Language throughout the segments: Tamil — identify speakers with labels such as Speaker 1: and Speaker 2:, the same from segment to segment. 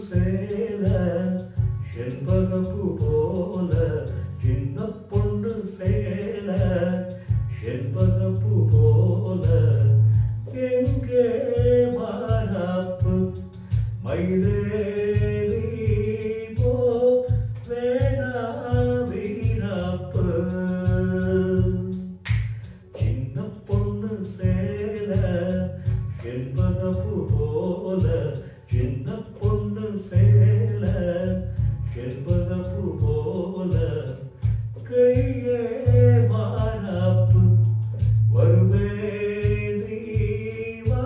Speaker 1: சேல செண்பகப்பூ போல சின்ன பொண்ணு சேல செண்பகப்பூ போல எங்கே மாறாப்பு மயிலேறி போ வேணா வீராப்பு சின்ன பொண்ணு சேல செண்பகப்பூ போல சின்ன பொண்ணு சேல செண்பகப்பூ போல கையே மாறாப்பு வருவேணி வா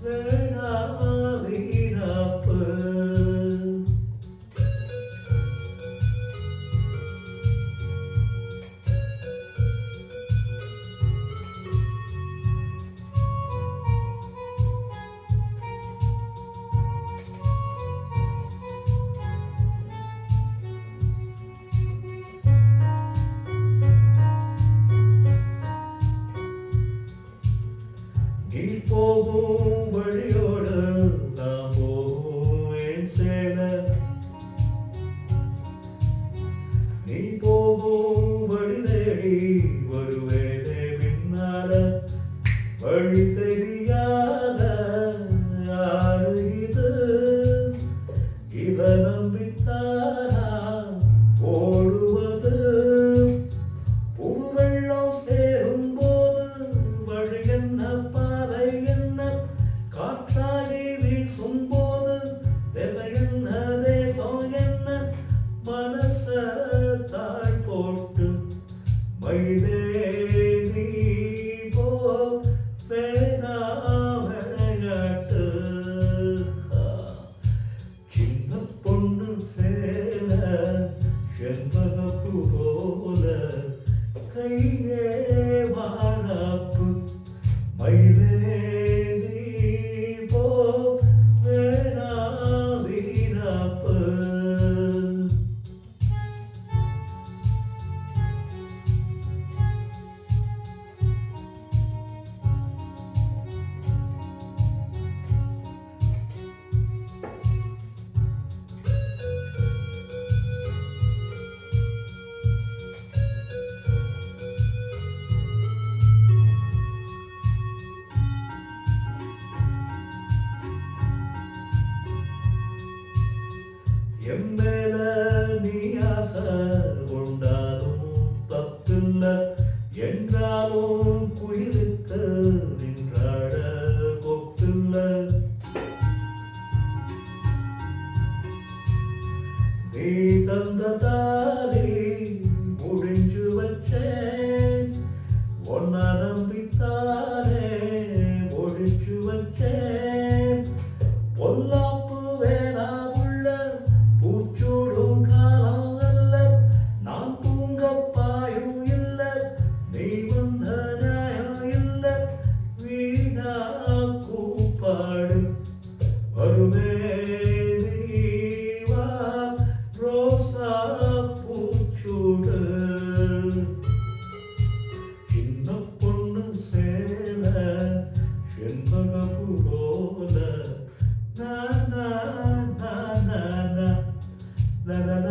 Speaker 1: வேணா வீராப்பு நீ போகும் வழியோடு நான் போகும் என் சேல நீ போகும் வழி தேடி வருவேனே பின்னால வழி தெரியாத யாரு இது இத நம்பித்தானா ஓடுவது புது வெள்ளம் சேரும் போது வழி என்ன பாதை என்ன காற்றாகி வீசும் போது திசை என்ன தேசம் என்ன மனச தாழ் போட்டு மயிலேறி போ வேணா விளையாட்டு சின்ன பொண்ணு சேல செண்பகப்பூ போல கையே மாறாப்பு மயிலேறி போ வேணா வீராப்பு எம்மேல நீ ஆசை கொண்டாலும் தப்பில்ல என்றாலும் குயிலுக்கு நின்றாட கொப்பில்ல நீ தந்த தாலி முடிஞ்சு வச்சேன் ஒன்னா நம்பித்தானே முடிச்சு வச்சேன் பொல்லாப்பு வேணா பூச்சூடும் காலம் அல்ல நான் தூங்க பாயும் இல்ல நீ வந்த நியாயம் இல்ல வீணா கூப்பாடு வருமே நீ வா ரோசா பூச்சூடு சின்ன பொண்ணு சேல செண்பகப்பூ போல na na na na na na na